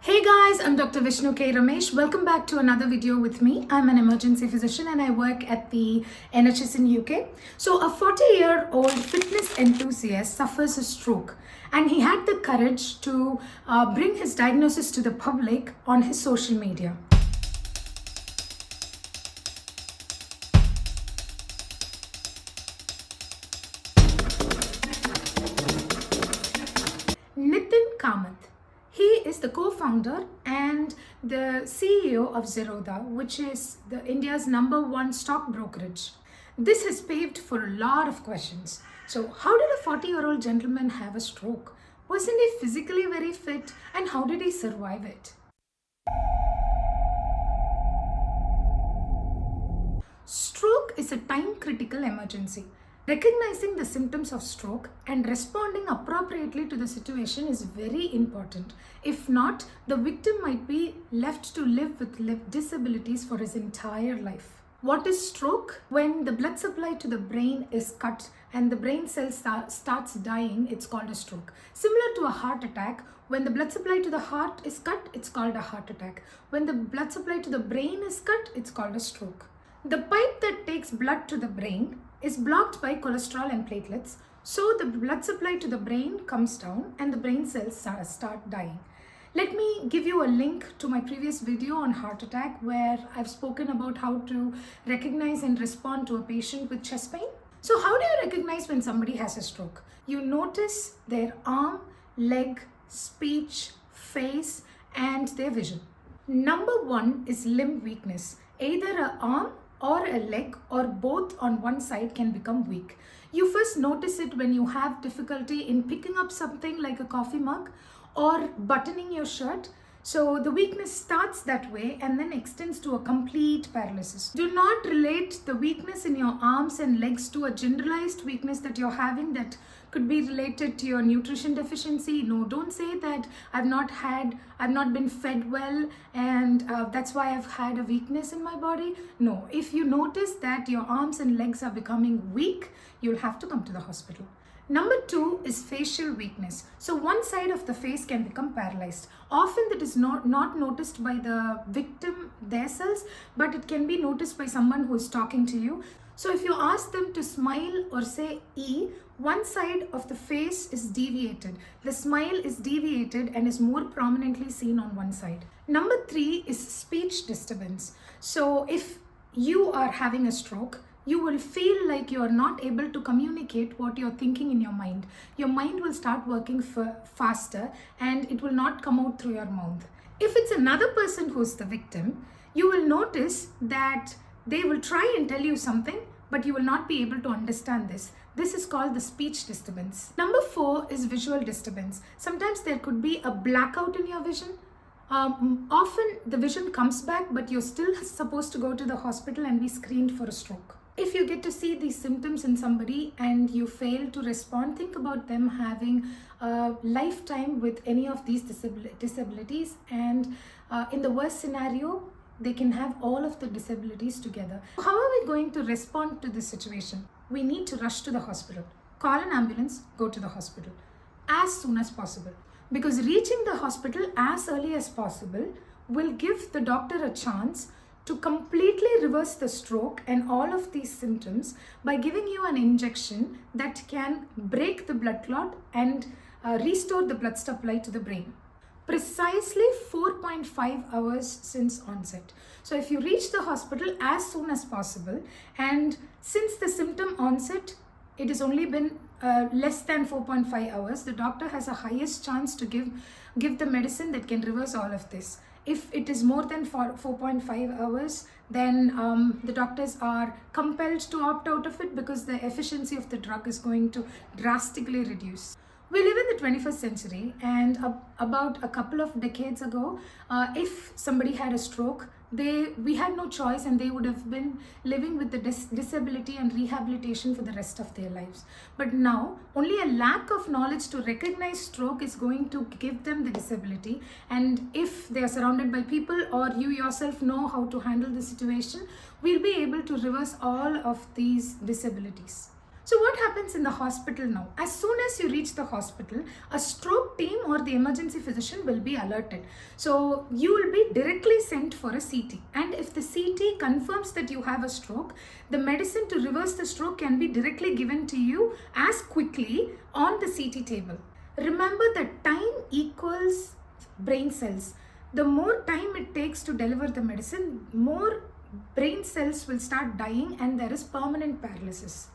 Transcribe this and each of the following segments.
Hey guys, I'm Dr. Vishnu K. Ramesh. Welcome back to another video with me. I'm an emergency physician and I work at the NHS in UK. So a 40-year-old fitness enthusiast suffers a stroke and he had the courage to bring his diagnosis to the public on his social media. Nithin Kamath. He is the co-founder and the CEO of ZERODHA, which is India's #1 stock brokerage. This has paved for a lot of questions. So how did a 40-year-old gentleman have a stroke? Wasn't he physically very fit? And how did he survive it? Stroke is a time-critical emergency. Recognizing the symptoms of stroke and responding appropriately to the situation is very important. If not, the victim might be left to live with disabilities for his entire life. What is stroke? When the blood supply to the brain is cut and the brain cells starts dying, it's called a stroke. Similar to a heart attack, when the blood supply to the heart is cut, it's called a heart attack. When the blood supply to the brain is cut, it's called a stroke. The pipe that takes blood to the brain is blocked by cholesterol and platelets, so the blood supply to the brain comes down and the brain cells start dying. Let me give you a link to my previous video on heart attack where I've spoken about how to recognize and respond to a patient with chest pain. So how do you recognize when somebody has a stroke? You notice their arm, leg, speech, face, and their vision. Number one is limb weakness. Either an arm or a leg or both on one side can become weak. You first notice it when you have difficulty in picking up something like a coffee mug or buttoning your shirt. So the weakness starts that way and then extends to a complete paralysis. Do not relate the weakness in your arms and legs to a generalized weakness that you're having that could be related to your nutrition deficiency. No, don't say that I've not been fed well and that's why I've had a weakness in my body. No, if you notice that your arms and legs are becoming weak, you'll have to come to the hospital. Number two is facial weakness. So one side of the face can become paralyzed. Often that is not noticed by the victim themselves, but it can be noticed by someone who is talking to you. So if you ask them to smile or say E, one side of the face is deviated. The smile is deviated and is more prominently seen on one side. Number three is speech disturbance. So if you are having a stroke, you will feel like you are not able to communicate what you're thinking in your mind. Your mind will start working faster and it will not come out through your mouth. If it's another person who's the victim, you will notice that they will try and tell you something, but you will not be able to understand this. This is called the speech disturbance. Number four is visual disturbance. Sometimes there could be a blackout in your vision. Often the vision comes back, but you're still supposed to go to the hospital and be screened for a stroke. If you get to see these symptoms in somebody and you fail to respond, think about them having a lifetime with any of these disabilities, and in the worst scenario, they can have all of the disabilities together. How are we going to respond to this situation? We need to rush to the hospital. Call an ambulance, go to the hospital as soon as possible. Because reaching the hospital as early as possible will give the doctor a chance to completely reverse the stroke and all of these symptoms by giving you an injection that can break the blood clot and restore the blood supply to the brain. Precisely 4.5 hours since onset. So if you reach the hospital as soon as possible, and since the symptom onset, it has only been less than 4.5 hours, the doctor has a highest chance to give the medicine that can reverse all of this. If it is more than 4.5 hours, then the doctors are compelled to opt out of it because the efficiency of the drug is going to drastically reduce. We live in the 21st century, and about a couple of decades ago, if somebody had a stroke, we had no choice and they would have been living with the disability and rehabilitation for the rest of their lives. But now, only a lack of knowledge to recognize stroke is going to give them the disability, and if they are surrounded by people or you yourself know how to handle the situation, we'll be able to reverse all of these disabilities. So what happens in the hospital now? As soon as you reach the hospital, a stroke team or the emergency physician will be alerted. So you will be directly sent for a CT. And if the CT confirms that you have a stroke, the medicine to reverse the stroke can be directly given to you as quickly on the CT table. Remember that time equals brain cells. The more time it takes to deliver the medicine, more brain cells will start dying and there is permanent paralysis.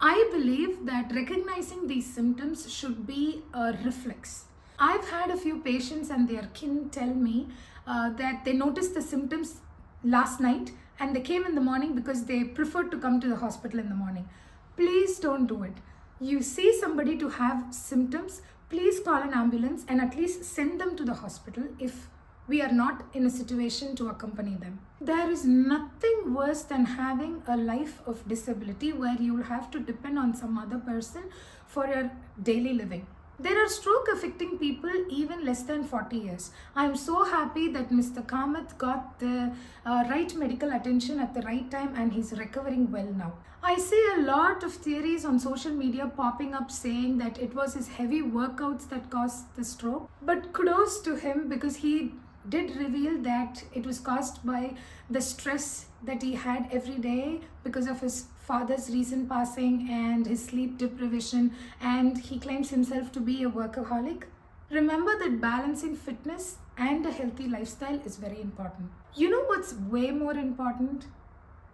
I believe that recognizing these symptoms should be a reflex. I've had a few patients and their kin tell me that they noticed the symptoms last night and they came in the morning because they preferred to come to the hospital in the morning. Please don't do it. You see somebody to have symptoms, please call an ambulance and at least send them to the hospital if we are not in a situation to accompany them. There is nothing worse than having a life of disability where you will have to depend on some other person for your daily living. There are stroke affecting people even less than 40 years. I am so happy that Mr. Kamath got the right medical attention at the right time and he's recovering well now. I see a lot of theories on social media popping up saying that it was his heavy workouts that caused the stroke. But kudos to him because he did reveal that it was caused by the stress that he had every day because of his father's recent passing and his sleep deprivation, and he claims himself to be a workaholic. Remember that balancing fitness and a healthy lifestyle is very important. You know what's way more important?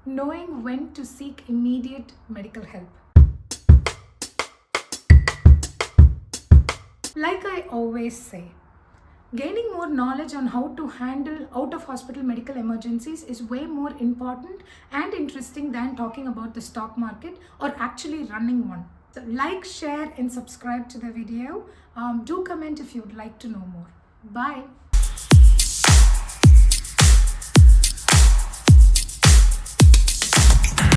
Knowing when to seek immediate medical help. Like I always say, gaining more knowledge on how to handle out-of-hospital medical emergencies is way more important and interesting than talking about the stock market or actually running one. So like, share and subscribe to the video. Do comment if you'd like to know more. Bye.